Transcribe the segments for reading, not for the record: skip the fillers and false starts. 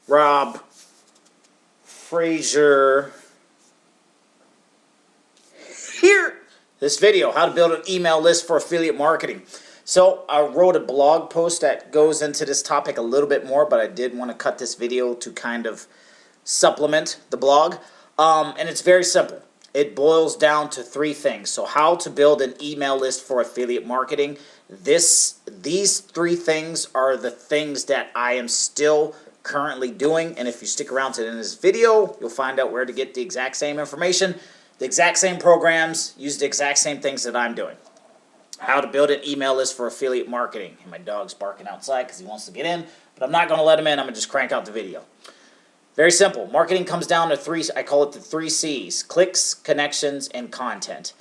Rob Frazier here. This video, how to build an email list for affiliate marketing. So I wrote a blog post that goes into this topic a little bit more, but I did want to cut this video to kind of supplement the blog. And it's very simple. It boils down to three things. So how to build an email list for affiliate marketing. These three things are the things that I am still currently doing, and if you stick around to the end of this video, you'll find out where to get the exact same information, the exact same programs, use the exact same things that I'm doing. How to build an email list for affiliate marketing. And my dog's barking outside because he wants to get in, but I'm not going to let him in. I'm going to just crank out the video. Very simple. Marketing comes down to three, I call it the 3 C's: clicks, connections, and content.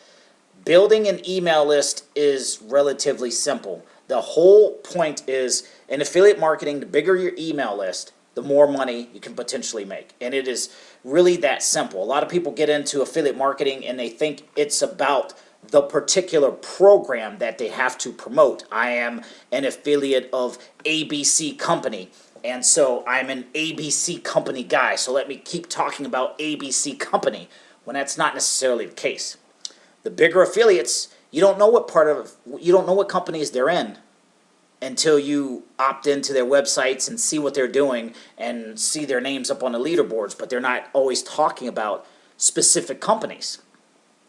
Building an email list is relatively simple. The whole point is, in affiliate marketing, the bigger your email list, the more money you can potentially make. And it is really that simple. A lot of people get into affiliate marketing and they think it's about the particular program that they have to promote. I am an affiliate of ABC Company, and so I'm an ABC Company guy, so let me keep talking about ABC Company, when that's not necessarily the case. The bigger affiliates, you don't know what companies they're in until you opt into their websites and see what they're doing and see their names up on the leaderboards, but they're not always talking about specific companies.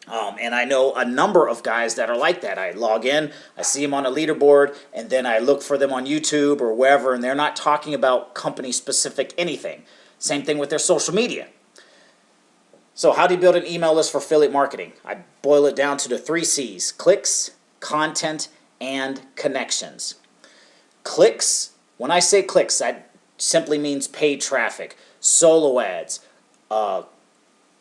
And I know a number of guys that are like that. I log in, I see them on a leaderboard, and then I look for them on YouTube or wherever, and they're not talking about company-specific anything. Same thing with their social media. So how do you build an email list for affiliate marketing? I boil it down to the 3 C's: clicks, content, and connections. Clicks, when I say clicks, that simply means paid traffic, solo ads,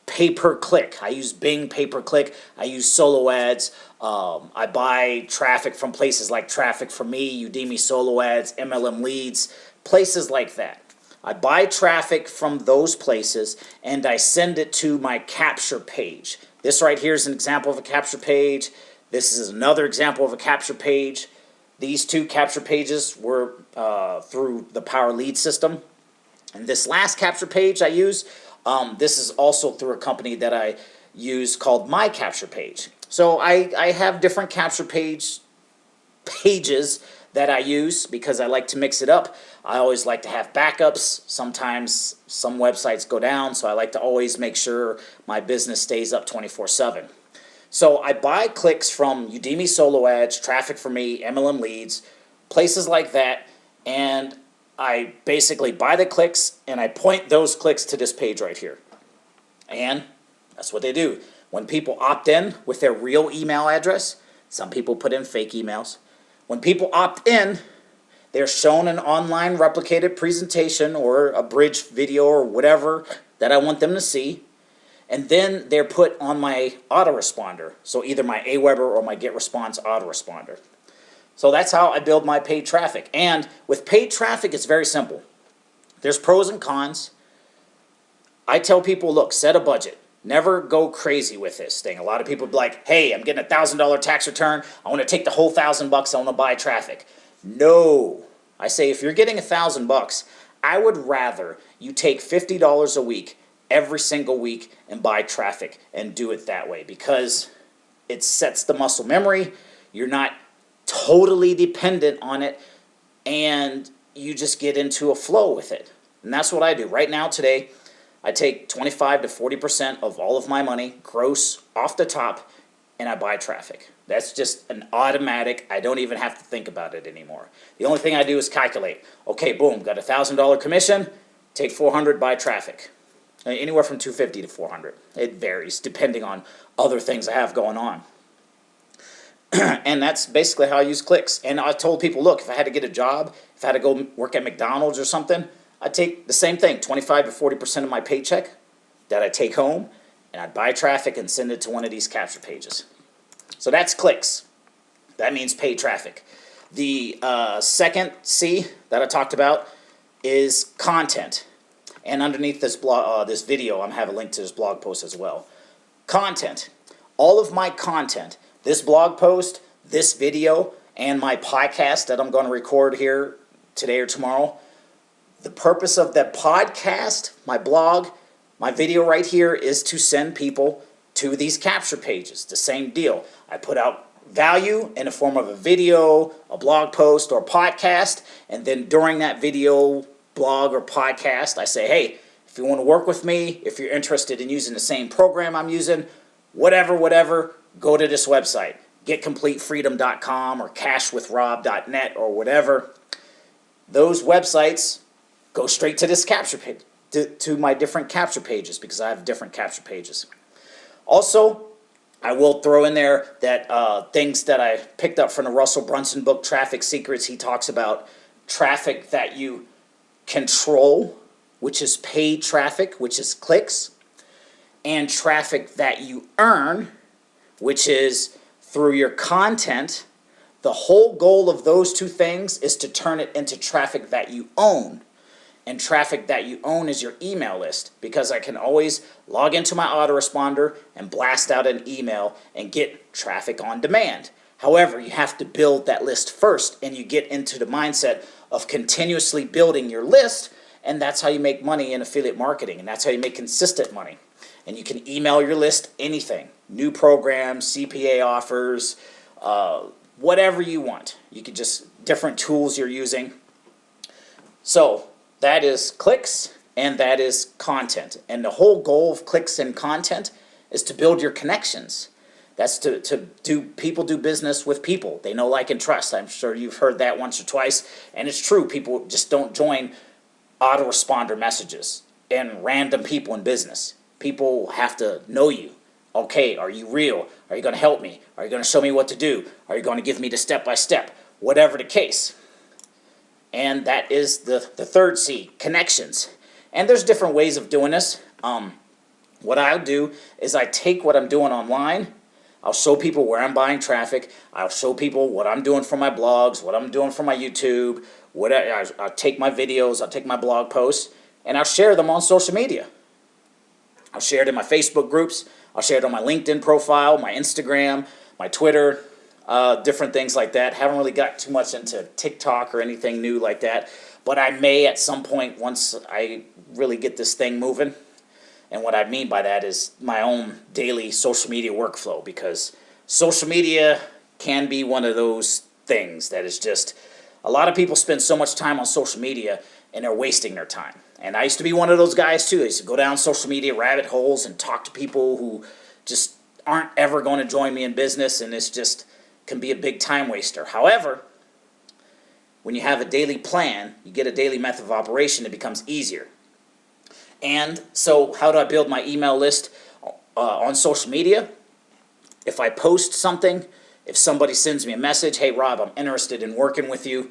pay-per-click. I use Bing pay-per-click. I use solo ads. I buy traffic from places like Traffic for Me, Udemy solo ads, MLM leads, places like that. I buy traffic from those places and I send it to my capture page. This right here is an example of a capture page. This is another example of a capture page. These two capture pages were through the Power Lead system. And this last capture page I use, this is also through a company that I use called My Capture Page. So I have different capture pages that I use because I like to mix it up. I always like to have backups. Sometimes some websites go down, so I like to always make sure my business stays up 24/7. So I buy clicks from Udemy solo ads, Traffic for Me, MLM leads, places like that, and I basically buy the clicks and I point those clicks to this page right here. And that's what they do. When people opt in with their real email address, some people put in fake emails. When people opt in, they're shown an online replicated presentation or a bridge video or whatever that I want them to see. And then they're put on my autoresponder. So either my Aweber or my GetResponse autoresponder. So that's how I build my paid traffic. And with paid traffic, it's very simple. There's pros and cons. I tell people, look, set a budget. Never go crazy with this thing. A lot of people be like, hey, I'm getting a $1,000 tax return. I want to take the whole $1,000. I want to buy traffic. No. I say if you're getting $1,000, I would rather you take $50 a week every single week and buy traffic and do it that way, because it sets the muscle memory. You're not totally dependent on it, and you just get into a flow with it. And that's what I do. Right now, today, I take 25 to 40% of all of my money, gross, off the top, and I buy traffic. That's just an automatic. I don't even have to think about it anymore. The only thing I do is calculate. Okay, boom, got a $1,000 commission, take 400, buy traffic. Anywhere from 250 to 400. It varies depending on other things I have going on. And that's basically how I use clicks. And I told people, look, if I had to get a job, if I had to go work at McDonald's or something, I'd take the same thing, 25 to 40% of my paycheck that I take home, and I'd buy traffic and send it to one of these capture pages. So that's clicks. That means paid traffic. The second C that I talked about is content. And underneath this blog, this video, I'm have a link to this blog post as well. Content. All of my content, this blog post, this video, and my podcast that I'm going to record here today or tomorrow, The purpose of that podcast, my blog, my video right here is to send people to these capture pages. The same deal. I put out value in the form of a video, a blog post, or podcast, and then during that video, blog, or podcast, I say, hey, if you want to work with me, if you're interested in using the same program I'm using, whatever, go to this website, getcompletefreedom.com or cashwithrob.net or whatever. Those websites go straight to this capture page, to my different capture pages, because I have different capture pages. Also, I will throw in there that things that I picked up from the Russell Brunson book, Traffic Secrets. He talks about traffic that you control, which is paid traffic, which is clicks, and traffic that you earn, which is through your content. The whole goal of those two things is to turn it into traffic that you own. And traffic that you own is your email list, because I can always log into my autoresponder and blast out an email and get traffic on demand. However, you have to build that list first, and you get into the mindset of continuously building your list, and that's how you make money in affiliate marketing, and that's how you make consistent money. And you can email your list anything, new programs, CPA offers, whatever you want. You can just, different tools you're using. So that is clicks and that is content. And the whole goal of clicks and content is to build your connections. That's to do people do business with people. They know, like, and trust. I'm sure you've heard that once or twice. And it's true. People just don't join autoresponder messages and random people in business. People have to know you. Okay, are you real? Are you going to help me? Are you going to show me what to do? Are you going to give me the step-by-step? Whatever the case. And that is the third C, connections. And there's different ways of doing this. What I'll do is I take what I'm doing online. I'll show people where I'm buying traffic. I'll show people what I'm doing for my blogs, what I'm doing for my YouTube. I'll take my videos, I'll take my blog posts, and I'll share them on social media. I'll share it in my Facebook groups. I'll share it on my LinkedIn profile, my Instagram, my Twitter, different things like that. Haven't really got too much into TikTok or anything new like that, but I may at some point once I really get this thing moving. And what I mean by that is my own daily social media workflow, because social media can be one of those things that is just, a lot of people spend so much time on social media and they're wasting their time. And I used to be one of those guys too. I used to go down social media rabbit holes and talk to people who just aren't ever going to join me in business, and it's just can be a big time waster. However, when you have a daily plan, you get a daily method of operation, it becomes easier. And so how do I build my email list on social media? If I post something, if somebody sends me a message, hey Rob, I'm interested in working with you,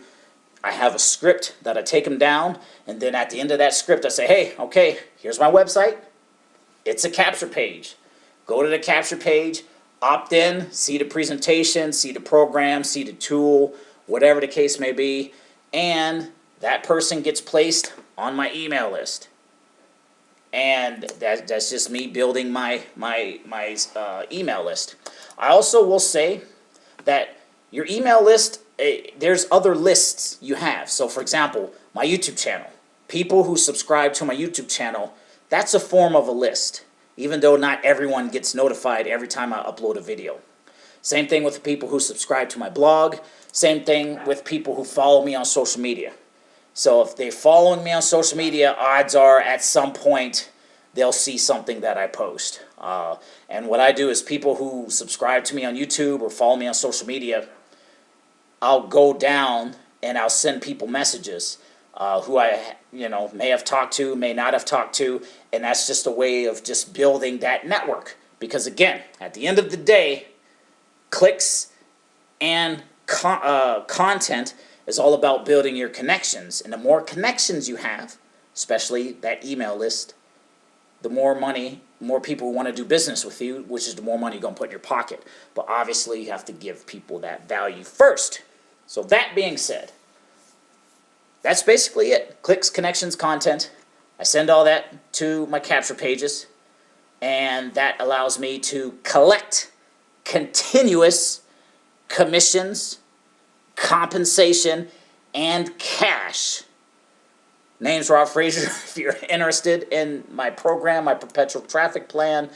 I have a script that I take them down, and then at the end of that script I say, hey, okay, here's my website. It's a capture page. Go to the capture page, opt in, see the presentation, see the program, see the tool, whatever the case may be, and that person gets placed on my email list. And that's just me building my email list. I also will say that your email list, there's other lists you have. So for example, my YouTube channel. People who subscribe to my YouTube channel, that's a form of a list, even though not everyone gets notified every time I upload a video. Same thing with the people who subscribe to my blog. Same thing with people who follow me on social media. So if they're following me on social media, odds are at some point they'll see something that I post. And what I do is people who subscribe to me on YouTube or follow me on social media, I'll go down and I'll send people messages who I may have talked to, may not have talked to, and that's just a way of just building that network. Because again, at the end of the day, clicks and content is all about building your connections. And the more connections you have, especially that email list, the more money, more people want to do business with you, which is the more money you're going to put in your pocket. But obviously, you have to give people that value first. So that being said, that's basically it. Clicks, connections, content. I send all that to my capture pages, and that allows me to collect continuous commissions, compensation, and cash Name's Rob Frazier. If you're interested in my program, my perpetual traffic plan,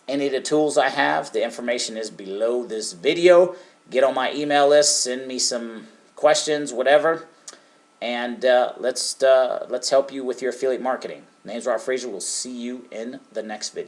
any of the tools I have, the information is below this video. Get on my email list, send me some questions, whatever, and let's help you with your affiliate marketing. Name's Rob Frazier. We'll see you in the next video.